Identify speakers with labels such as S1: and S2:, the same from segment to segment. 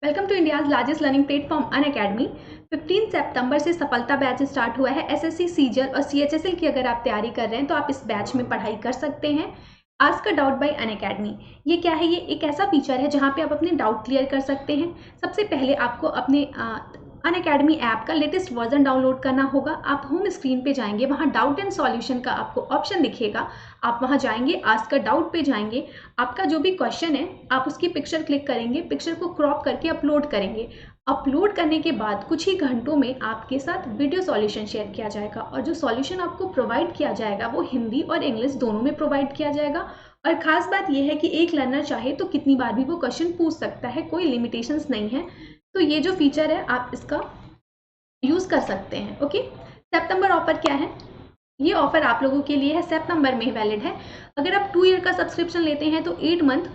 S1: Welcome to India's largest learning platform Unacademy. 15 सितंबर से सफलता बैच स्टार्ट हुआ है। एसएससी, सीजीएल और सीएचएसएल की अगर आप तैयारी कर रहे हैं तो आप इस बैच में पढ़ाई कर सकते हैं। Ask a doubt bye Unacademy, ये क्या है? ये एक ऐसा फीचर है जहां पे आप अपने डाउट क्लियर कर सकते हैं। सबसे पहले आपको अपने अनअकैडमी ऐप का लेटेस्ट वर्जन डाउनलोड करना होगा। आप होम स्क्रीन पे जाएंगे, वहां डाउट एंड सॉल्यूशन का आपको ऑप्शन दिखेगा। आप वहां जाएंगे, आस्क अ डाउट पे जाएंगे, आपका जो भी क्वेश्चन है आप उसकी पिक्चर क्लिक करेंगे, पिक्चर को क्रॉप करके अपलोड करेंगे। अपलोड करने के बाद कुछ ही घंटों में आपके साथ वीडियो सॉल्यूशन शेयर किया जाएगा और जो सॉल्यूशन आपको प्रोवाइड किया जाएगा वो हिंदी और इंग्लिश दोनों में प्रोवाइड किया जाएगा। और खास बात यह है कि एक लर्नर चाहे तो कितनी बार भी वो क्वेश्चन पूछ सकता है, कोई लिमिटेशंस नहीं है। तो ये जो फीचर है आप इसका यूज कर सकते हैं। ओके, सितंबर ऑफर क्या है? ये ऑफर आप लोगों के लिए है, सितंबर में वैलिड है। अगर आप 2 ईयर का सब्सक्रिप्शन लेते हैं तो 8 मंथ,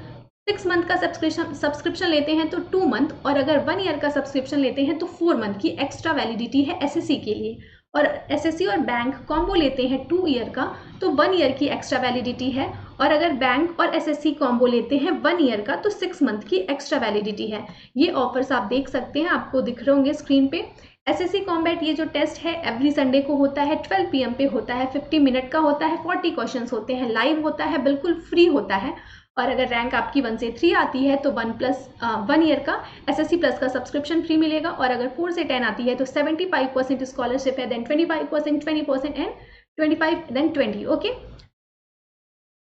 S1: 6 मंथ का सब्सक्रिप्शन लेते हैं तो 2 मंथ, और अगर 1 ईयर का सब्सक्रिप्शन लेते हैं तो 4 मंथ की एक्स्ट्रा वैलिडिटी है एसएससी के लिए। और एसएससी और बैंक कॉम्बो लेते हैं 2 ईयर का तो 1 ईयर की एक्स्ट्रा वैलिडिटी है। और अगर बैंक और एसएससी कॉम्बो लेते हैं 1 ईयर का तो 6 मंथ की एक्स्ट्रा वैलिडिटी है। ये ऑफर्स आप देख सकते हैं, आपको दिख रहे होंगे स्क्रीन पे। एसएससी कॉम्बैट ये जो टेस्ट है एवरी संडे को होता है, 12 PM पे होता है, 50 मिनट का होता है, 40 क्वेश्चंस होते हैं, लाइव होता है, बिल्कुल फ्री होता है। और अगर रैंक आपकी 1 से 3 आती है तो 1 ईयर का एसएससी प्लस का सब्सक्रिप्शन फ्री मिलेगा। और अगर 4 से 10 आती है तो 75% स्कॉलरशिप है, देन 25%, 20% एंड 25 देन 20। ओके,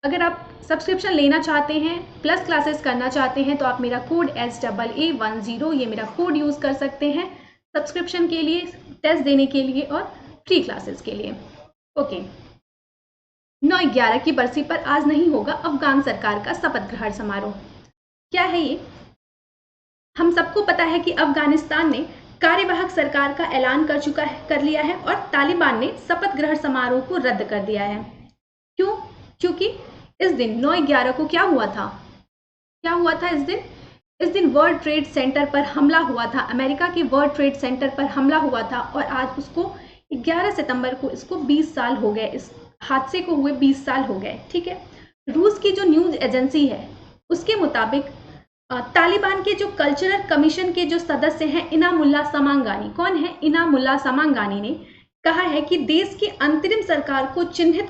S1: अगर आप सब्सक्रिप्शन लेना चाहते हैं, प्लस क्लासेस करना चाहते हैं तो आप मेरा कोड SAA10 ये मेरा कोड यूज कर सकते हैं सब्सक्रिप्शन के लिए, टेस्ट देने के लिए और फ्री क्लासेस के लिए। ओके, 9/11 की बरसी पर आज नहीं होगा अफगान सरकार का शपथ ग्रहण समारोह। क्या है ये? हम सबको पता है कि अफगानिस्तान ने कार्यवाहक सरकार का ऐलान कर लिया है और तालिबान ने शपथ ग्रहण समारोह को रद्द कर दिया है। क्यों? क्योंकि इस दिन 9/11 को क्या हुआ था? क्या हुआ था इस दिन वर्ल्ड ट्रेड सेंटर पर हमला हुआ था। अमेरिका के वर्ल्ड ट्रेड सेंटर पर हमला हुआ था और आज उसको 11 सितंबर को इसको 20 साल हो गए, इस हादसे को हुए 20 साल हो गए। ठीक है, रूस की जो न्यूज एजेंसी है उसके मुताबिक तालिबान के जो कल्चरल कमीशन के जो सदस्य हैं इनामुल्लाह समांगानी, कौन है? इनामुल्लाह समांगानी ने कहा है कि देश की अंतरिम सरकार को चिन्हित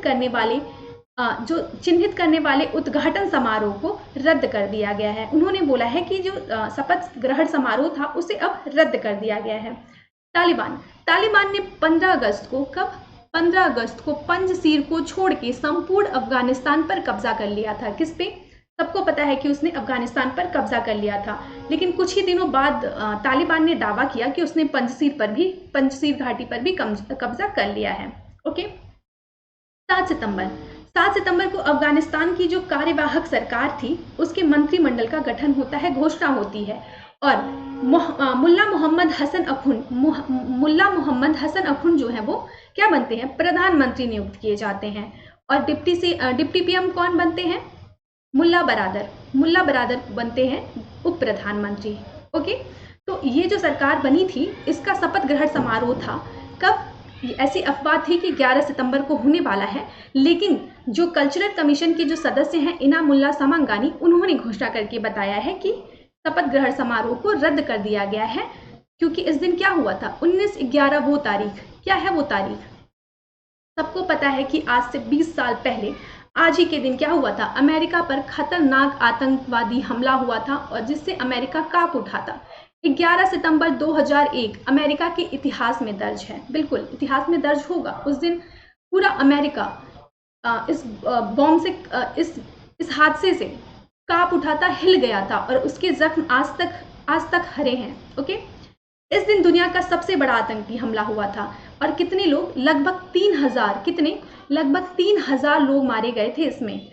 S1: करने वाले उद्घाटन समारोह को रद्द कर दिया गया है। उन्होंने बोला है कि जो शपथ ग्रहण समारोह था उसे अब रद्द कर दिया गया है। तालिबान ने 15 अगस्त को, कब? 15 अगस्त को पंजशीर को छोड़ के संपूर्ण अफगानिस्तान पर कब्जा कर लिया था। किस पे? सबको पता है कि उसने अफगानिस्तान पर कब्जा कर लिया था। लेकिन कुछ ही दिनों बाद तालिबान ने दावा किया कि उसने पंजशीर घाटी पर भी कब्जा कर लिया है। ओके, 7 सितंबर को अफगानिस्तान की जो कार्यवाहक सरकार थी उसके मंत्रिमंडल का गठन होता है, घोषणा होती है। और मुल्ला मोहम्मद हसन अखुन जो है वो क्या बनते हैं? प्रधानमंत्री नियुक्त किए जाते हैं। और डिप्टी पीएम कौन बनते हैं? मुल्ला बरादर बनते हैं उप प्रधानमंत्री। ओके, तो ये जो सरकार बनी थी इसका शपथ ग्रहण समारोह था। कब? ऐसी अफवाह थी कि 11 सितंबर को होने वाला है, लेकिन जो कल्चरल कमीशन के जो सदस्य हैं इनामुल्लाह समांगानी, उन्होंने घोषणा करके बताया है कि शपथ ग्रहण समारोह को रद्द कर दिया गया है। क्योंकि इस दिन क्या हुआ था? 19/11 वो तारीख। क्या है वो तारीख? सबको पता है कि आज से 20 साल पहले आज ही के दिन क्या हुआ था? अमेरिका पर खतरनाक आतंकवादी हमला हुआ था और जिससे अमेरिका कांप उठा था। 11 सितंबर 2001 अमेरिका के इतिहास में दर्ज है, बिल्कुल इतिहास में दर्ज होगा। उस दिन पूरा अमेरिका इस बॉम्ब से, इस हादसे से कांप उठा था, हिल गया था और उसके जख्म आज तक हरे हैं। ओके, इस दिन दुनिया का सबसे बड़ा आतंकी हमला हुआ था और कितने लोग? लगभग 3000, कितने? लगभग 3000 लोग मारे गए थे इसमें।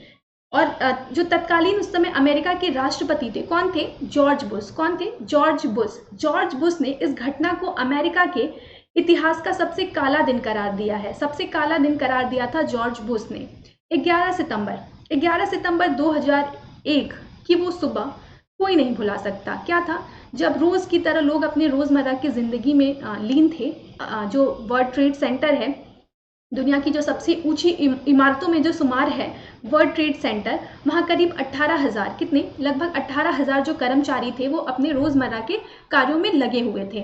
S1: और जो तत्कालीन उस समय अमेरिका के राष्ट्रपति थे, कौन थे? George Bush. कौन थे? जॉर्ज बुश ने इस घटना को अमेरिका के इतिहास का सबसे काला दिन करार दिया है। सबसे काला दिन करार दिया था जॉर्ज बुश ने। 11 सितंबर 2001 की वो सुबह कोई नहीं भुला सकता। क्या था? जब रोज की तरह लोग अपने रोजमर्रा की जिंदगी में लीन थे। जो वर्ल्ड ट्रेड सेंटर है दुनिया की जो सबसे ऊंची इमारतों में जो शुमार है वर्ल्ड ट्रेड सेंटर, वहाँ करीब 18,000 कितने लगभग 18,000 जो कर्मचारी थे वो अपने रोजमर्रा के कार्यों में लगे हुए थे।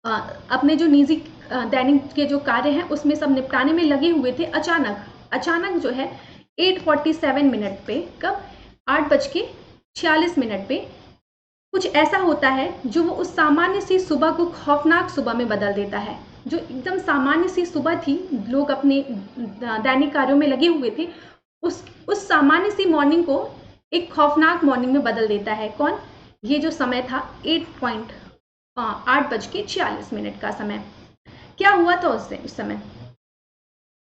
S1: अपने जो निजी दैनिक के जो कार्य हैं उसमें सब निपटाने में लगे हुए थे। अचानक जो है 8:47 मिनट पे, कब 8:46 पे कुछ ऐसा होता है जो वो उस सामान्य सी सुबह को खौफनाक सुबह में बदल देता है। जो एकदम सामान्य सी सुबह थी, लोग अपने दैनिक कार्यों में लगे हुए थे, उस सामान्य सी मॉर्निंग को एक खौफनाक मॉर्निंग में बदल देता है। कौन? ये जो समय था 8:46 का समय। क्या हुआ था उस समय?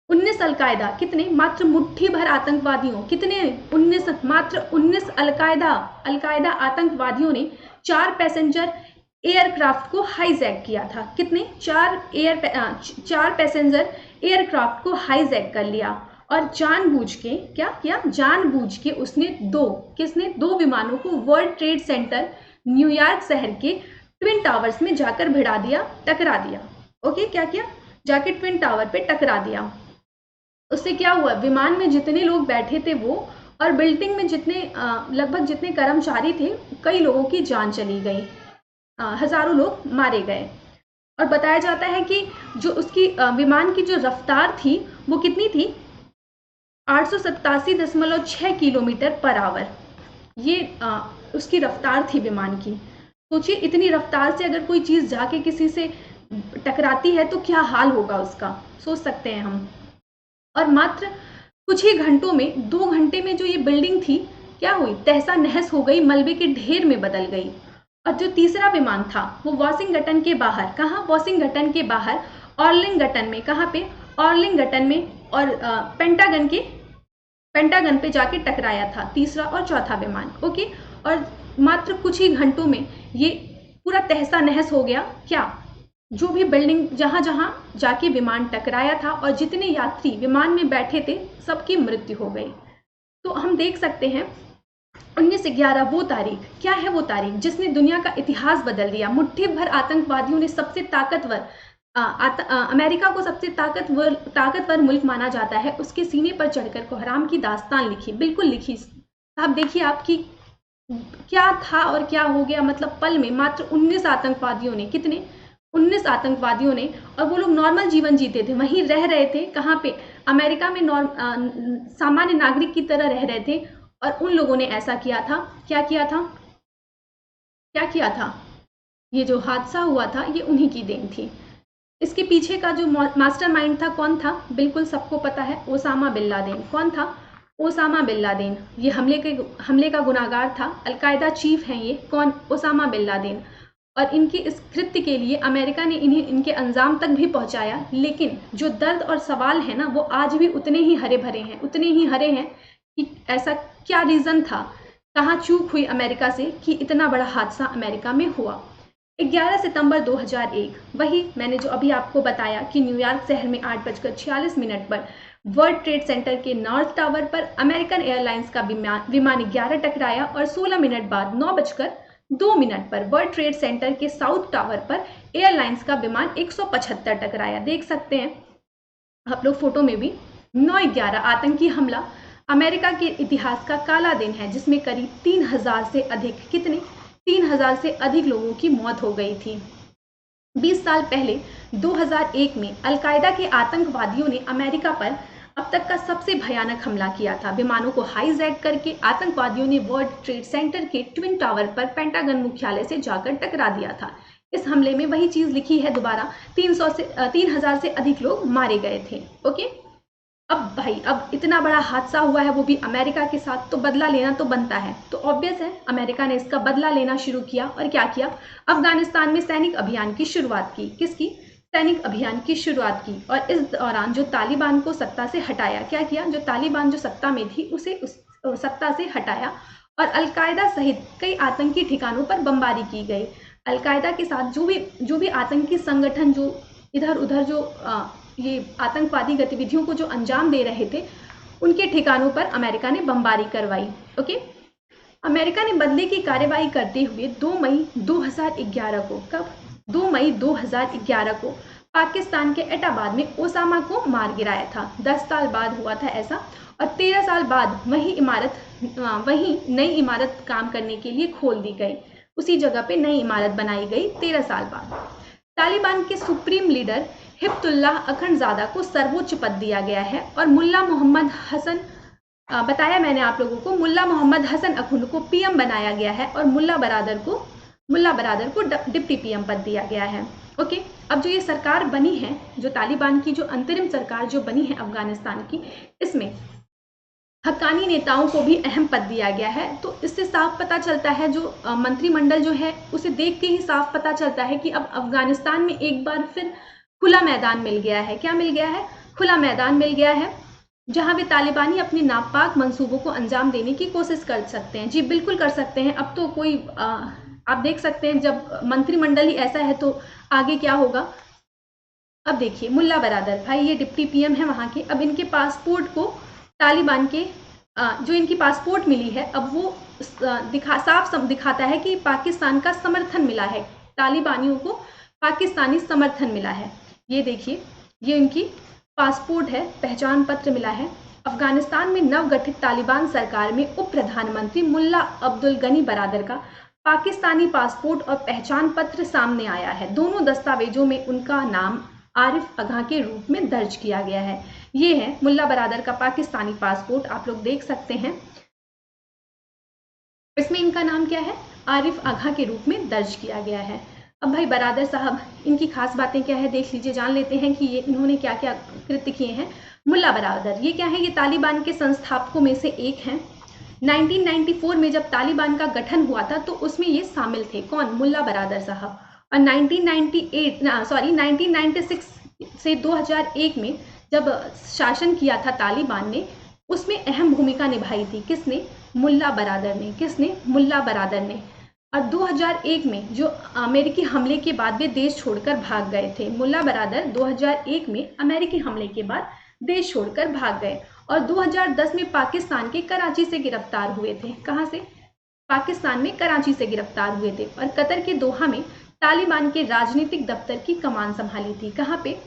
S1: 19 अलकायदा, कितने? मात्र मुट्ठी भर आतंकवादियों, कितने? 19, मात्र 19 अलकायदा आतंकवादियों ने 4 पैसेंजर एयरक्राफ्ट को हाईजैक किया था। कितने? 4 पैसेंजर एयरक्राफ्ट को हाईजैक कर लिया और जानबूझ के क्या किया? जानबूझ के उसने दो विमानों को वर्ल्ड ट्रेड सेंटर न्यूयॉर्क शहर के ट्विन टावर्स में जाकर टकरा दिया। ओके, क्या किया? जाके ट्विन टावर पे टकरा दिया। उससे क्या हुआ? विमान में जितने लोग बैठे थे वो और बिल्डिंग में लगभग जितने कर्मचारी थे, कई लोगों की जान चली गई, हजारों लोग मारे गए। और बताया जाता है कि जो उसकी विमान की जो रफ्तार थी वो कितनी थी? 887.6 किलोमीटर पर आवर। ये उसकी रफ्तार थी विमान की। सोचिए, इतनी रफ्तार से अगर कोई चीज जाके किसी से टकराती है तो क्या हाल होगा उसका, सोच सकते हैं हम। और मात्र कुछ ही घंटों में, 2 घंटे में जो ये बिल्डिंग थी क्या हुई? तहसा नहस हो गई, मलबे के ढेर में बदल गई। और जो तीसरा विमान था वो वॉशिंगटन के बाहर, कहाँ? वॉशिंगटन के बाहर आर्लिंगटन में, कहाँ पे? आर्लिंगटन में, और पेंटागन पे जाके टकराया था तीसरा और चौथा विमान। ओके, और मात्र कुछ ही घंटों में ये पूरा तहसा नहस हो गया। क्या? जो भी बिल्डिंग जहां जहां जाके विमान टकराया था और जितने यात्री विमान में बैठे थे सबकी मृत्यु हो गई। तो हम देख सकते हैं 19/11 वो तारीख, क्या है वो तारीख जिसने दुनिया का इतिहास बदल दिया। मुट्ठी भर आतंकवादियों ने सबसे ताकतवर अमेरिका को सबसे ताकतवर मुल्क माना जाता है, उसके सीने पर चढ़कर कोहराम की दास्तान लिखी, बिल्कुल लिखी। आप देखिए आपकी क्या था और क्या हो गया, मतलब पल में मात्र 19 आतंकवादियों ने, कितने? 19 आतंकवादियों ने, और वो लोग नॉर्मल जीवन जीते थे, वहीं रह रहे थे, कहाँ पे? अमेरिका में सामान्य नागरिक की तरह रह रहे थे। और उन लोगों ने ऐसा किया था। क्या किया था? ये जो हादसा हुआ था ये उन्हीं की देन थी। इसके पीछे का जो मास्टरमाइंड था, कौन था? बिल्कुल सबको पता है, ओसामा बिन लादेन। कौन था? Osama bin Laden. ये हमले का गुनाहगार था, अलकायदा चीफ हैं ये। कौन? Osama bin Laden. और इनके इस कृत्य के लिए अमेरिका ने इनके अंजाम तक भी पहुंचाया। लेकिन जो दर्द और सवाल है ना, वो आज भी उतने ही हरे हरे हैं कि ऐसा क्या रीज़न था, कहाँ चूक हुई अमेरिका से कि इतना बड़ा हादसा अमेरिका में हुआ। 11 सितंबर 2001, वही मैंने जो अभी आपको बताया कि न्यूयॉर्क शहर में 8:46 पर वर्ल्ड ट्रेड सेंटर के नॉर्थ टावर पर अमेरिकन एयरलाइंस का विमान 11 टकराया और 16 मिनट बाद 9:02 पर वर्ल्ड ट्रेड सेंटर के साउथ टावर पर एयरलाइंस का विमान 175 टकराया। देख सकते हैं आप लोग फोटो में भी। 9/11 आतंकी हमला अमेरिका के इतिहास का काला दिन है, जिसमें करीब 3,000 से अधिक, कितने? 3,000 से अधिक लोगों की मौत हो गई थी। 20 साल पहले 2001 में अलकायदा के आतंकवादियों ने अमेरिका पर अब तक का सबसे भयानक हमला किया था। विमानों को हाईजैक करके आतंकवादियों ने वर्ल्ड ट्रेड सेंटर के ट्विन टावर पर पेंटागन मुख्यालय से जाकर टकरा दिया था। इस हमले में वही चीज लिखी है दोबारा, 3,000 से अधिक लोग मारे गए थे। ओके, अब इतना बड़ा हादसा हुआ है वो भी अमेरिका के साथ, तो बदला लेना तो बनता है। तो ऑब्वियस है अमेरिका ने इसका बदला लेना शुरू किया। और क्या किया? अफगानिस्तान में सैनिक अभियान की शुरुआत की। किसकी? सैनिक अभियान की शुरुआत की। और इस दौरान जो तालिबान को सत्ता से हटाया, क्या किया? जो तालिबान जो सत्ता में थी उसे उस सत्ता से हटाया और अलकायदा सहित कई आतंकी ठिकानों पर बमबारी की गई। अलकायदा के साथ जो भी आतंकी संगठन जो इधर उधर जो ये आतंकवादी गतिविधियों को जो अंजाम दे रहे थे, उनके ठिकानों पर अमेरिका ने बमबारी करवाई। ओके, अमेरिका ने बदले की कार्रवाई करते हुए 2 मई 2011 को, कब? 2 मई 2011 को पाकिस्तान के एटाबाद में ओसामा को मार गिराया था। 10 साल बाद हुआ था ऐसा, और 13 साल बाद वही नई इमारत काम करने के लिए खोल दी गई। उसी जगह पे नई इमारत बनाई गई 13 साल बाद। तालिबान के सुप्रीम लीडर हिब्तुल्लाह अखंडजादा को सर्वोच्च पद दिया गया है, और मुल्ला मोहम्मद हसन, बताया मैंने आप लोगों को, मुल्ला मोहम्मद हसन अखुंद को पीएम बनाया गया है, और मुल्ला बरादर को डिप्टी पीएम पद दिया गया है। ओके, अब जो ये सरकार बनी है, जो तालिबान की जो अंतरिम सरकार जो बनी है अफगानिस्तान की, इसमें हक्कानी नेताओं को भी अहम पद दिया गया है। तो इससे साफ पता चलता है, जो मंत्रिमंडल जो है उसे देख के ही साफ पता चलता है कि अब अफगानिस्तान में एक बार फिर खुला मैदान मिल गया है। क्या मिल गया है? खुला मैदान मिल गया है, जहां वे तालिबानी अपने नापाक मंसूबों को अंजाम देने की कोशिश कर सकते हैं। जी बिल्कुल कर सकते हैं। अब तो कोई आप देख सकते हैं, जब मंत्रिमंडल ही ऐसा है तो आगे क्या होगा। अब देखिए, मुल्ला बरादर भाई ये डिप्टी पीएम है वहां के। अब इनके पासपोर्ट को तालिबान के जो इनकी पासपोर्ट मिली है, अब वो साफ दिखाता है कि पाकिस्तान का समर्थन मिला है, तालिबानियों को पाकिस्तानी समर्थन मिला है। ये देखिए, ये इनकी पासपोर्ट है, पहचान पत्र मिला है। अफगानिस्तान में नवगठित तालिबान सरकार में उप प्रधानमंत्री मुल्ला अब्दुल गनी बरादर का पाकिस्तानी पासपोर्ट और पहचान पत्र सामने आया है। दोनों दस्तावेजों में उनका नाम आरिफ आगा के रूप में दर्ज किया गया है। ये है मुल्ला बरादर का पाकिस्तानी पासपोर्ट, आप लोग देख सकते हैं। इसमें इनका नाम क्या है? आरिफ आगा के रूप में दर्ज किया गया है। अब भाई बरादर साहब, इनकी खास बातें क्या है देख लीजिए, जान लेते हैं कि ये इन्होंने क्या क्या कृत्य किए हैं। मुल्ला बरादर ये क्या है? ये तालिबान के संस्थापकों में से एक हैं। 1994 में जब तालिबान का गठन हुआ था तो उसमें ये शामिल थे। कौन? मुल्ला बरादर साहब। और 1996 से 2001 में जब शासन किया था तालिबान ने, उसमें अहम भूमिका निभाई थी। किसने? मुल्ला बरादर ने। किसने? मुल्ला बरादर ने। और 2001 में जो अमेरिकी हमले के बाद वे देश छोड़कर भाग गए थे। मुल्ला बरादर 2001 में अमेरिकी हमले के बाद देश छोड़कर भाग गए, और 2010 में पाकिस्तान के कराची से गिरफ्तार हुए थे। कहाँ से? पाकिस्तान में कराची से गिरफ्तार हुए थे, और कतर के दोहा में तालिबान के राजनीतिक दफ्तर की कमान संभाली थी। कहाँ पे?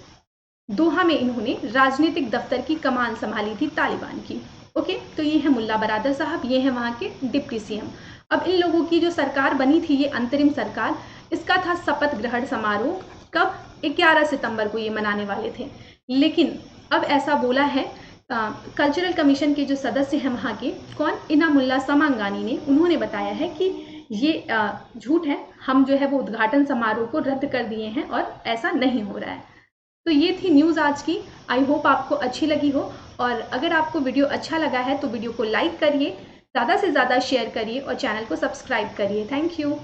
S1: दोहा में इन्होंने राजनीतिक दफ्तर की कमान संभाली थी तालिबान की। ओके, तो ये है मुल्ला बरादर साहब, ये है वहाँ के डिप्टी सीएम। अब इन लोगों की जो सरकार बनी थी, ये अंतरिम सरकार, इसका था शपथ ग्रहण समारोह। कब? 11 सितंबर को ये मनाने वाले थे। लेकिन अब ऐसा बोला है कल्चरल कमीशन के जो सदस्य हैं वहाँ के, कौन? इनामुल्लाह समांगानी ने, उन्होंने बताया है कि ये झूठ है, हम जो है वो उद्घाटन समारोह को रद्द कर दिए हैं और ऐसा नहीं हो रहा है। तो ये थी न्यूज़ आज की। आई होप आपको अच्छी लगी हो, और अगर आपको वीडियो अच्छा लगा है तो वीडियो को लाइक करिए, ज़्यादा से ज़्यादा शेयर करिए और चैनल को सब्सक्राइब करिए। Thank you.